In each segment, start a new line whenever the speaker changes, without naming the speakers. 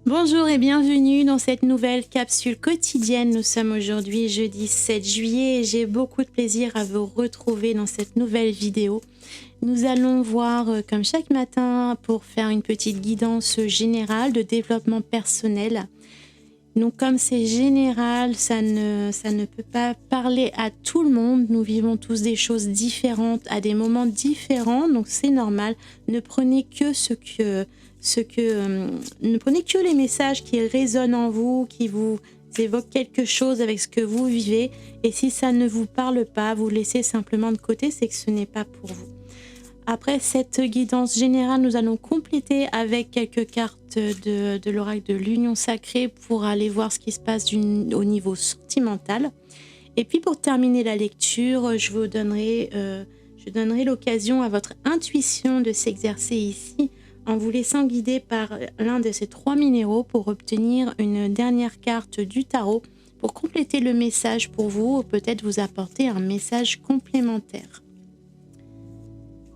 Bonjour et bienvenue dans cette nouvelle capsule quotidienne. Nous sommes aujourd'hui jeudi 7 juillet et j'ai beaucoup de plaisir à vous retrouver dans cette nouvelle vidéo. Nous allons voir, comme chaque matin, pour faire une petite guidance générale de développement personnel. Donc comme c'est général, ça ne peut pas parler à tout le monde. Nous vivons tous des choses différentes à des moments différents, donc c'est normal. Ne prenez que ne prenez que les messages qui résonnent en vous, qui vous évoquent quelque chose avec ce que vous vivez. Et si ça ne vous parle pas, vous laissez simplement de côté, c'est que ce n'est pas pour vous. Après cette guidance générale, nous allons compléter avec quelques cartes de l'oracle de l'Union Sacrée pour aller voir ce qui se passe au niveau sentimental. Et puis pour terminer la lecture, je donnerai l'occasion à votre intuition de s'exercer ici en vous laissant guider par l'un de ces 3 minéraux pour obtenir une dernière carte du tarot pour compléter le message pour vous ou peut-être vous apporter un message complémentaire.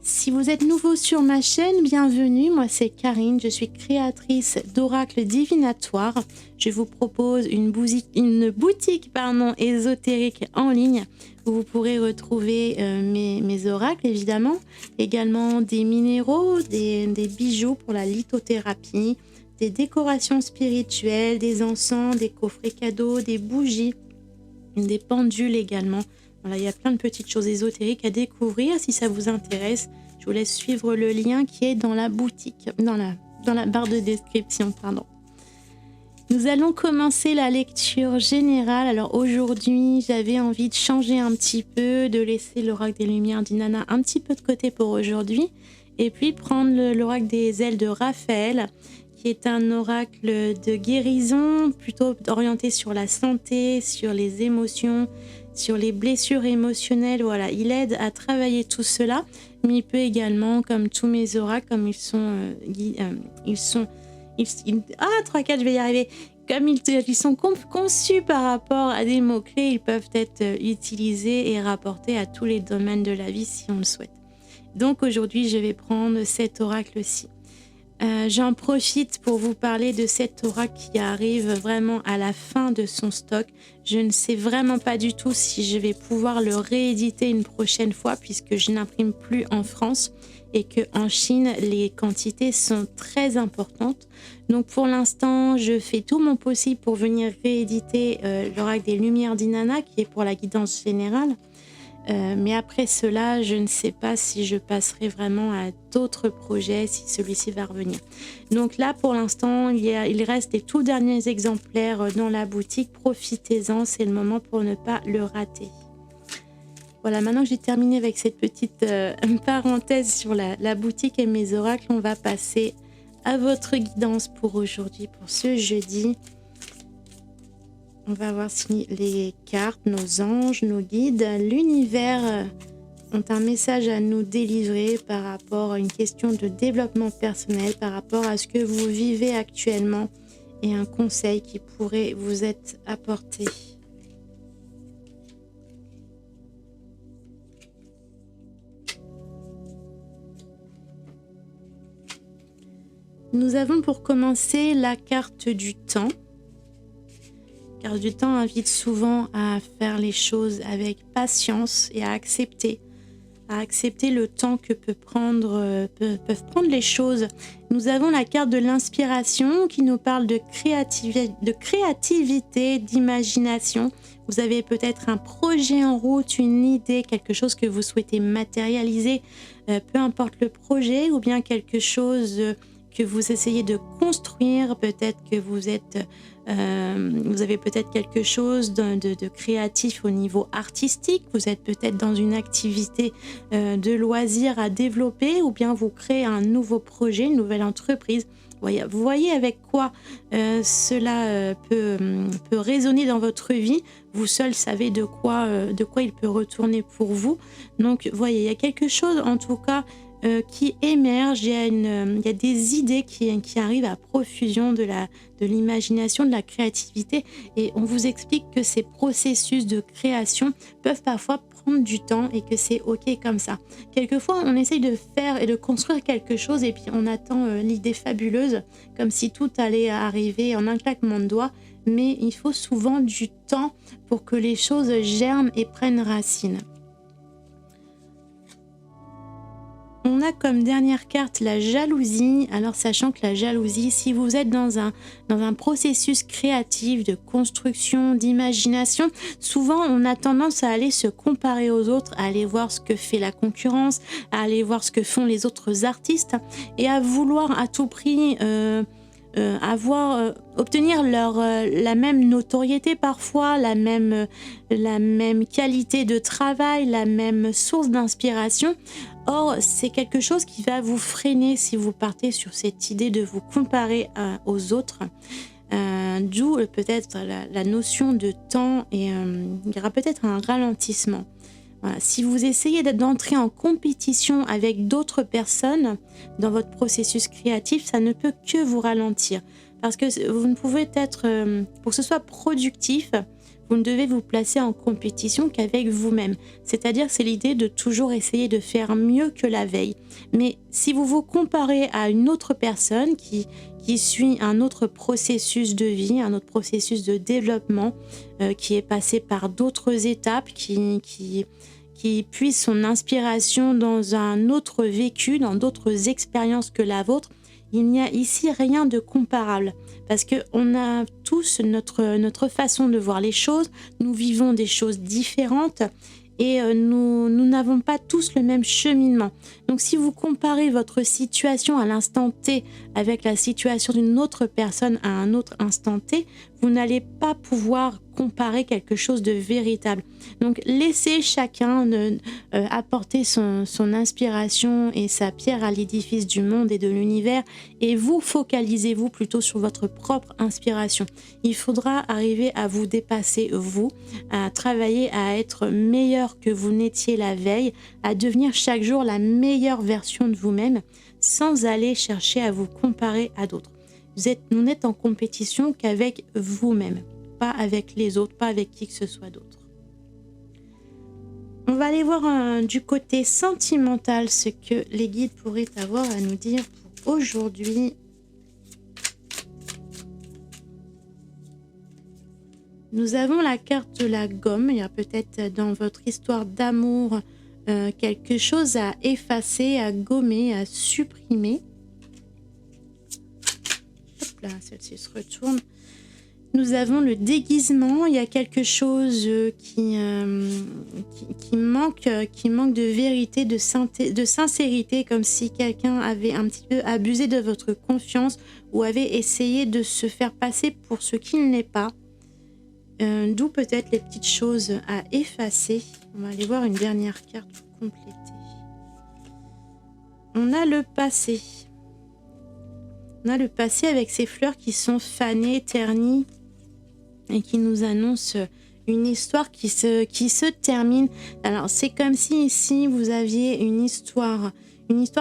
Si vous êtes nouveau sur ma chaîne, bienvenue, moi c'est Karine, je suis créatrice d'oracles divinatoires. Je vous propose une boutique ésotérique en ligne où vous pourrez retrouver mes oracles évidemment, également des minéraux, des bijoux pour la lithothérapie, des décorations spirituelles, des encens, des coffrets cadeaux, des bougies, des pendules également. Voilà, il y a plein de petites choses ésotériques à découvrir. Si ça vous intéresse, je vous laisse suivre le lien qui est dans la boutique, dans la barre de description, pardon. Nous allons commencer la lecture générale. Alors aujourd'hui, j'avais envie de changer un petit peu, de laisser l'oracle des Lumières d'Inanna un petit peu de côté pour aujourd'hui, et puis prendre l'oracle des ailes de Raphaël, qui est un oracle de guérison, plutôt orienté sur la santé, sur les émotions, sur les blessures émotionnelles. Voilà, il aide à travailler tout cela, mais il peut également, comme tous mes oracles, comme comme ils sont conçus par rapport à des mots-clés, ils peuvent être utilisés et rapportés à tous les domaines de la vie si on le souhaite. Donc aujourd'hui, je vais prendre cet oracle-ci. J'en profite pour vous parler de cet oracle qui arrive vraiment à la fin de son stock. Je ne sais vraiment pas du tout si je vais pouvoir le rééditer une prochaine fois puisque je n'imprime plus en France et qu'en Chine, les quantités sont très importantes. Donc pour l'instant, je fais tout mon possible pour venir rééditer l'oracle des Lumières d'Inanna qui est pour la guidance générale. Mais après cela, je ne sais pas si je passerai vraiment à d'autres projets, si celui-ci va revenir. Donc là, pour l'instant, il reste les tout derniers exemplaires dans la boutique. Profitez-en, c'est le moment pour ne pas le rater. Voilà, maintenant que j'ai terminé avec cette petite parenthèse sur la boutique et mes oracles, on va passer à votre guidance pour aujourd'hui, pour ce jeudi. On va voir si les cartes, nos anges, nos guides, l'univers ont un message à nous délivrer par rapport à une question de développement personnel, par rapport à ce que vous vivez actuellement et un conseil qui pourrait vous être apporté. Nous avons pour commencer la carte du temps. La carte du temps invite souvent à faire les choses avec patience et à accepter le temps que peuvent prendre les choses. Nous avons la carte de l'inspiration qui nous parle de créativité, d'imagination. Vous avez peut-être un projet en route, une idée, quelque chose que vous souhaitez matérialiser, peu importe le projet, ou bien quelque chose que vous essayez de construire. Peut-être que vous avez peut-être quelque chose de créatif au niveau artistique, vous êtes peut-être dans une activité de loisir à développer, ou bien vous créez un nouveau projet, une nouvelle entreprise. Vous voyez avec quoi cela peut résonner dans votre vie. Vous seul savez de quoi il peut retourner pour vous. Donc, voyez, il y a quelque chose en tout cas qui émerge. Il y a des idées qui arrivent à profusion de l'imagination, de la créativité. Et on vous explique que ces processus de création peuvent parfois prendre du temps et que c'est ok comme ça. Quelquefois, on essaye de faire et de construire quelque chose et puis on attend l'idée fabuleuse, comme si tout allait arriver en un claquement de doigts, mais il faut souvent du temps pour que les choses germent et prennent racine. On a comme dernière carte la jalousie. Alors sachant que la jalousie, si vous êtes dans un processus créatif de construction, d'imagination, souvent on a tendance à aller se comparer aux autres, à aller voir ce que fait la concurrence, à aller voir ce que font les autres artistes et à vouloir à tout prix obtenir la même notoriété parfois, la même qualité de travail, la même source d'inspiration. Or, c'est quelque chose qui va vous freiner si vous partez sur cette idée de vous comparer aux autres. D'où peut-être la notion de temps et il y aura peut-être un ralentissement. Voilà. Si vous essayez d'entrer en compétition avec d'autres personnes dans votre processus créatif, ça ne peut que vous ralentir. Parce que vous ne pouvez être, pour que ce soit productif, vous ne devez vous placer en compétition qu'avec vous-même. C'est-à-dire, c'est l'idée de toujours essayer de faire mieux que la veille. Mais si vous vous comparez à une autre personne qui suit un autre processus de vie, un autre processus de développement, qui est passé par d'autres étapes, qui puise son inspiration dans un autre vécu, dans d'autres expériences que la vôtre, il n'y a ici rien de comparable parce qu'on a tous notre façon de voir les choses, nous vivons des choses différentes et nous n'avons pas tous le même cheminement. Donc si vous comparez votre situation à l'instant T avec la situation d'une autre personne à un autre instant T, vous n'allez pas pouvoir comparer quelque chose de véritable. Donc laissez chacun apporter son inspiration et sa pierre à l'édifice du monde et de l'univers et vous focalisez-vous plutôt sur votre propre inspiration. Il faudra arriver à vous dépasser vous, à travailler à être meilleur que vous n'étiez la veille, à devenir chaque jour la meilleure version de vous-même sans aller chercher à vous comparer à d'autres. Vous n'êtes en compétition qu'avec vous-même, pas avec les autres, pas avec qui que ce soit d'autre. On va aller voir du côté sentimental ce que les guides pourraient avoir à nous dire pour aujourd'hui. Nous avons la carte de la gomme. Il y a peut-être dans votre histoire d'amour quelque chose à effacer, à gommer, à supprimer. Hop là, celle-ci se retourne. Nous avons le déguisement. Il y a quelque chose qui manque de vérité, de sincérité, comme si quelqu'un avait un petit peu abusé de votre confiance ou avait essayé de se faire passer pour ce qu'il n'est pas. D'où peut-être les petites choses à effacer. On va aller voir une dernière carte pour compléter. On a le passé. On a le passé avec ces fleurs qui sont fanées, ternies et qui nous annoncent une histoire qui se termine. Alors c'est comme si ici vous aviez une histoire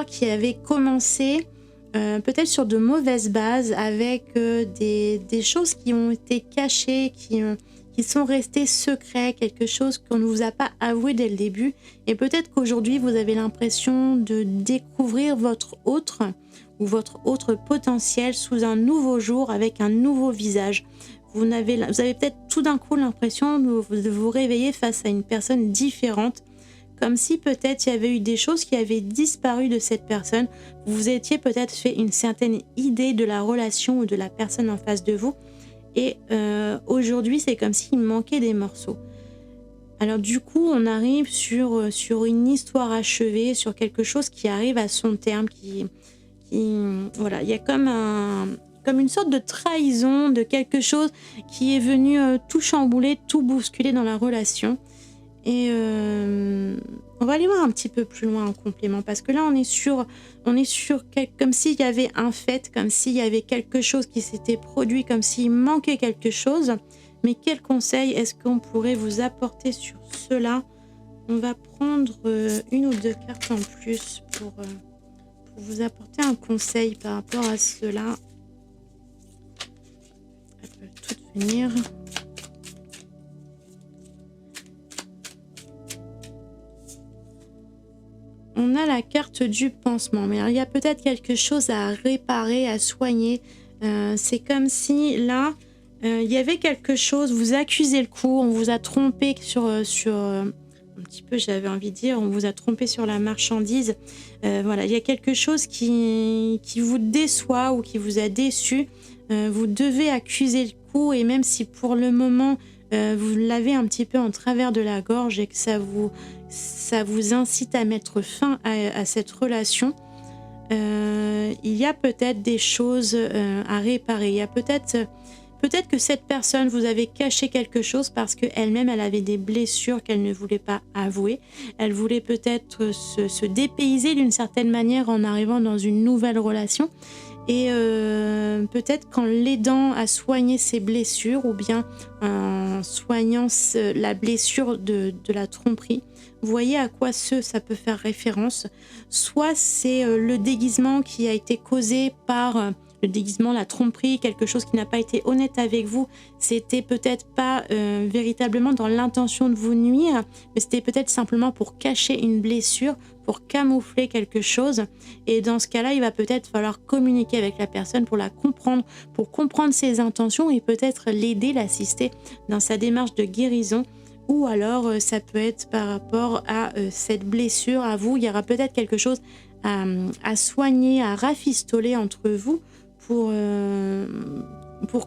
qui avait commencé peut-être sur de mauvaises bases avec des choses qui ont été cachées, qui sont restées secrets, quelque chose qu'on ne vous a pas avoué dès le début. Et peut-être qu'aujourd'hui vous avez l'impression de découvrir votre autre potentiel sous un nouveau jour avec un nouveau visage. Vous avez peut-être tout d'un coup l'impression de vous réveiller face à une personne différente, comme si peut-être il y avait eu des choses qui avaient disparu de cette personne. Vous étiez peut-être fait une certaine idée de la relation ou de la personne en face de vous. Et aujourd'hui, c'est comme s'il manquait des morceaux. Alors du coup, on arrive sur une histoire achevée, sur quelque chose qui arrive à son terme, voilà, il y a comme une sorte de trahison de quelque chose qui est venu tout chambouler, tout bousculer dans la relation. Et on va aller voir un petit peu plus loin en complément, parce que là on est sur comme s'il y avait un fait, comme s'il y avait quelque chose qui s'était produit, comme s'il manquait quelque chose. Mais quel conseil est-ce qu'on pourrait vous apporter sur cela? On va prendre une ou deux cartes en plus pour vous apporter un conseil par rapport à cela. Elles peuvent toutes venir. On a la carte du pansement, mais alors, il y a peut-être quelque chose à réparer, à soigner. C'est comme si là, il y avait quelque chose, vous accusez le coup, on vous a trompé sur un petit peu, j'avais envie de dire, on vous a trompé sur la marchandise. Voilà, il y a quelque chose qui vous déçoit ou qui vous a déçu. Vous devez accuser le coup, et même si pour le moment, vous l'avez un petit peu en travers de la gorge et que ça vous incite à mettre fin à cette relation, il y a peut-être des choses à réparer. Il y a peut-être que cette personne, vous avez caché quelque chose parce qu'elle-même, elle avait des blessures qu'elle ne voulait pas avouer. Elle voulait peut-être se dépayser d'une certaine manière en arrivant dans une nouvelle relation. Et peut-être qu'en l'aidant à soigner ses blessures, ou bien en soignant la blessure de la tromperie, vous voyez à quoi ça peut faire référence. Soit c'est le déguisement qui a été causé par le déguisement, la tromperie, quelque chose qui n'a pas été honnête avec vous. C'était peut-être pas véritablement dans l'intention de vous nuire, mais c'était peut-être simplement pour cacher une blessure, pour camoufler quelque chose. Et dans ce cas-là, il va peut-être falloir communiquer avec la personne pour la comprendre, pour comprendre ses intentions et peut-être l'aider, l'assister dans sa démarche de guérison. Ou alors, ça peut être par rapport à cette blessure à vous. Il y aura peut-être quelque chose à soigner, à rafistoler entre vous pour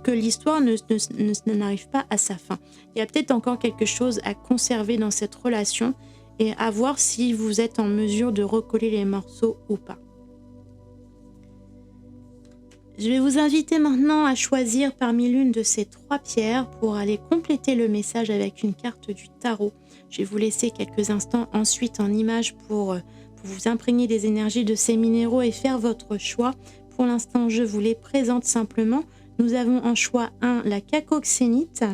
que l'histoire n'arrive pas à sa fin. Il y a peut-être encore quelque chose à conserver dans cette relation et à voir si vous êtes en mesure de recoller les morceaux ou pas. Je vais vous inviter maintenant à choisir parmi l'une de ces 3 pierres pour aller compléter le message avec une carte du tarot. Je vais vous laisser quelques instants ensuite en image pour vous imprégner des énergies de ces minéraux et faire votre choix. Pour l'instant, je vous les présente simplement. Nous avons en choix 1 la cacoxénite.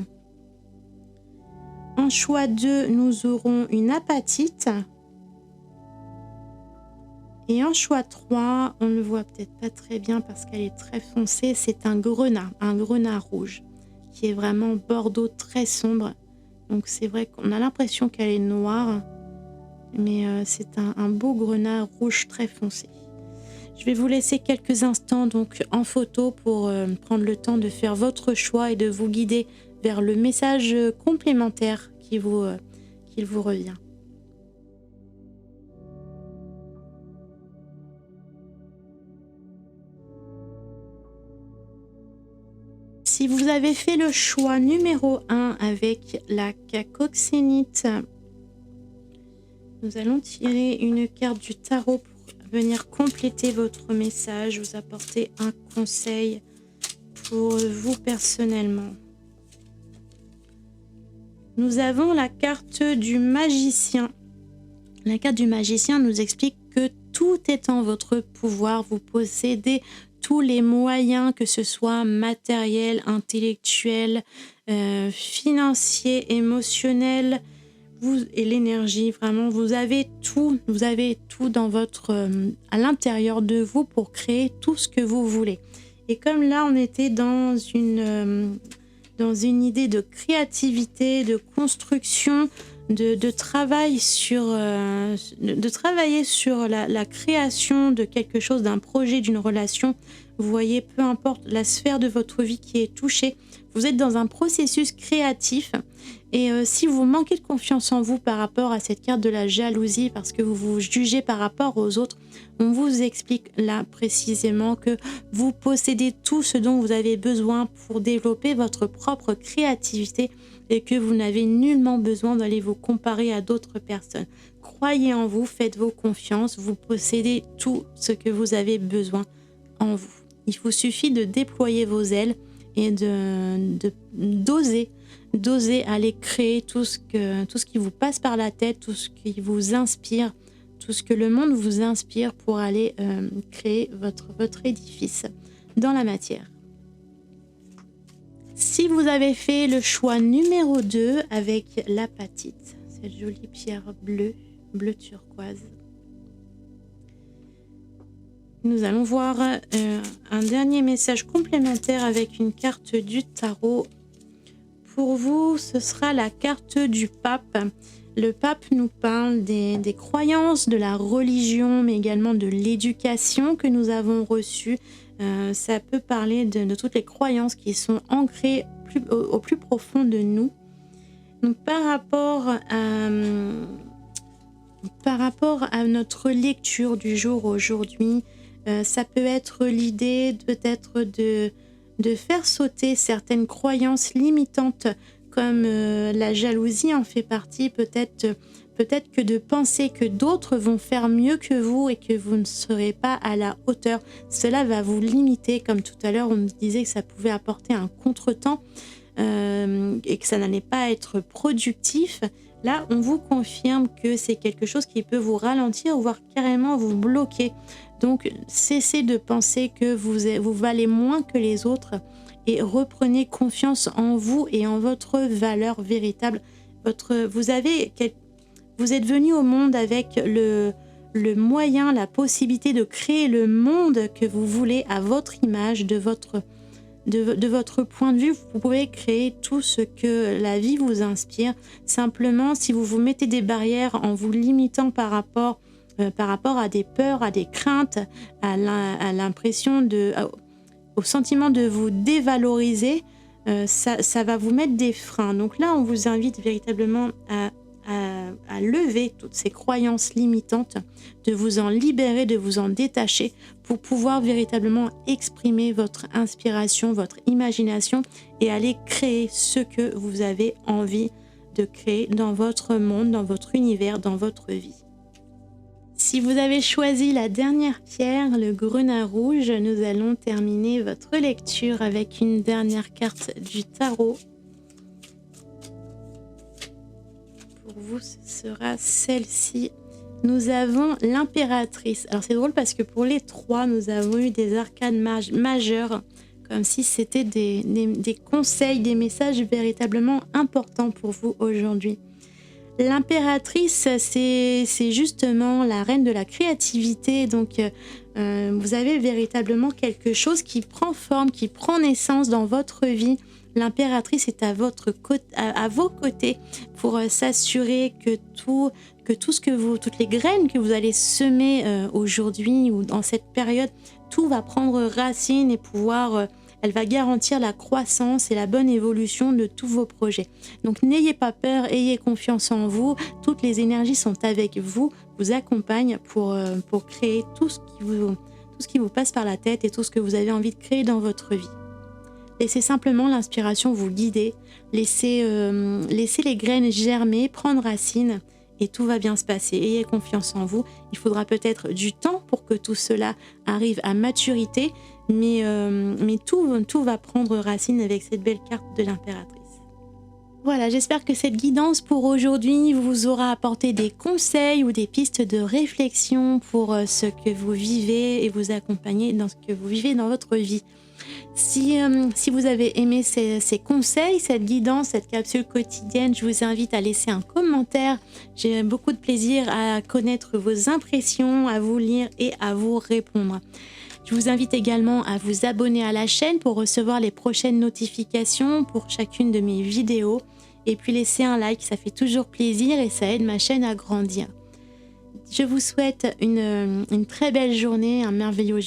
En choix 2, nous aurons une apatite. Et en choix 3, on ne le voit peut-être pas très bien parce qu'elle est très foncée, c'est un grenat rouge, qui est vraiment bordeaux très sombre. Donc c'est vrai qu'on a l'impression qu'elle est noire, mais c'est un beau grenat rouge très foncé. Je vais vous laisser quelques instants donc en photo pour prendre le temps de faire votre choix et de vous guider vers le message complémentaire qu'il vous revient. Si vous avez fait le choix numéro 1 avec la cacoxénite, nous allons tirer une carte du tarot pour venir compléter votre message, vous apporter un conseil pour vous personnellement. Nous avons la carte du magicien. La carte du magicien nous explique que tout est en votre pouvoir. Vous possédez tous les moyens, que ce soit matériel, intellectuel, financier, émotionnel, et l'énergie. Vraiment, vous avez tout dans à l'intérieur de vous pour créer tout ce que vous voulez. Et comme là, on était dans une idée de créativité, de construction, de travailler sur la création de quelque chose, d'un projet, d'une relation. Vous voyez, peu importe la sphère de votre vie qui est touchée, vous êtes dans un processus créatif. Et si vous manquez de confiance en vous par rapport à cette carte de la jalousie, parce que vous vous jugez par rapport aux autres, on vous explique là précisément que vous possédez tout ce dont vous avez besoin pour développer votre propre créativité et que vous n'avez nullement besoin d'aller vous comparer à d'autres personnes. Croyez en vous, faites-vous confiance, vous possédez tout ce que vous avez besoin en vous. Il vous suffit de déployer vos ailes et d'oser aller créer tout ce qui vous passe par la tête, tout ce qui vous inspire, tout ce que le monde vous inspire pour aller créer votre édifice dans la matière. Si vous avez fait le choix numéro 2 avec l'apatite, cette jolie pierre bleu turquoise, nous allons voir un dernier message complémentaire avec une carte du tarot. Pour vous, ce sera la carte du pape. Le pape nous parle des croyances, de la religion, mais également de l'éducation que nous avons reçue. Ça peut parler de toutes les croyances qui sont ancrées au plus profond de nous. Donc, par rapport à notre lecture du jour aujourd'hui, ça peut être l'idée peut-être de faire sauter certaines croyances limitantes comme la jalousie en fait partie, peut-être que de penser que d'autres vont faire mieux que vous et que vous ne serez pas à la hauteur. Cela va vous limiter, comme tout à l'heure on me disait que ça pouvait apporter un contretemps et que ça n'allait pas être productif. Là, on vous confirme que c'est quelque chose qui peut vous ralentir, voire carrément vous bloquer. Donc, cessez de penser que vous valez moins que les autres et reprenez confiance en vous et en votre valeur véritable. Vous êtes venu au monde avec le moyen, la possibilité de créer le monde que vous voulez à votre image, de votre point de vue. Vous pouvez créer tout ce que la vie vous inspire. Simplement, si vous vous mettez des barrières en vous limitant par rapport à des peurs, à des craintes, à l'impression au sentiment de vous dévaloriser, ça va vous mettre des freins. Donc là, on vous invite véritablement à lever toutes ces croyances limitantes, de vous en libérer, de vous en détacher pour pouvoir véritablement exprimer votre inspiration, votre imagination et aller créer ce que vous avez envie de créer dans votre monde, dans votre univers, dans votre vie. Si vous avez choisi la dernière pierre, le grenat rouge, nous allons terminer votre lecture avec une dernière carte du tarot. Pour vous, ce sera celle-ci. Nous avons l'impératrice. Alors c'est drôle parce que pour les trois, nous avons eu des arcanes majeures, comme si c'était des conseils, des messages véritablement importants pour vous aujourd'hui. L'impératrice, c'est justement la reine de la créativité. Donc, vous avez véritablement quelque chose qui prend forme, qui prend naissance dans votre vie. L'impératrice est à vos côtés pour s'assurer que toutes les graines que vous allez semer aujourd'hui ou dans cette période, tout va prendre racine et elle va garantir la croissance et la bonne évolution de tous vos projets. Donc n'ayez pas peur, ayez confiance en vous. Toutes les énergies sont avec vous, vous accompagnent pour créer tout ce qui vous passe par la tête et tout ce que vous avez envie de créer dans votre vie. Laissez simplement l'inspiration vous guider, laissez les graines germer, prendre racine et tout va bien se passer. Ayez confiance en vous. Il faudra peut-être du temps pour que tout cela arrive à maturité, mais tout va prendre racine avec cette belle carte de l'impératrice. Voilà, j'espère que cette guidance pour aujourd'hui vous aura apporté des conseils ou des pistes de réflexion pour ce que vous vivez et vous accompagner dans ce que vous vivez dans votre vie. Si vous avez aimé ces conseils, cette guidance, cette capsule quotidienne, je vous invite à laisser un commentaire. J'ai beaucoup de plaisir à connaître vos impressions, à vous lire et à vous répondre. Je vous invite également à vous abonner à la chaîne pour recevoir les prochaines notifications pour chacune de mes vidéos. Et puis laisser un like, ça fait toujours plaisir et ça aide ma chaîne à grandir. Je vous souhaite une très belle journée, un merveilleux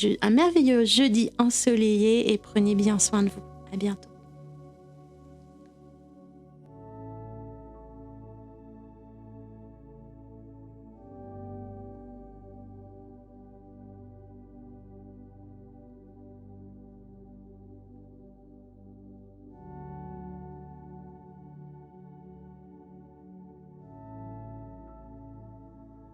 jeudi ensoleillé et prenez bien soin de vous. À bientôt.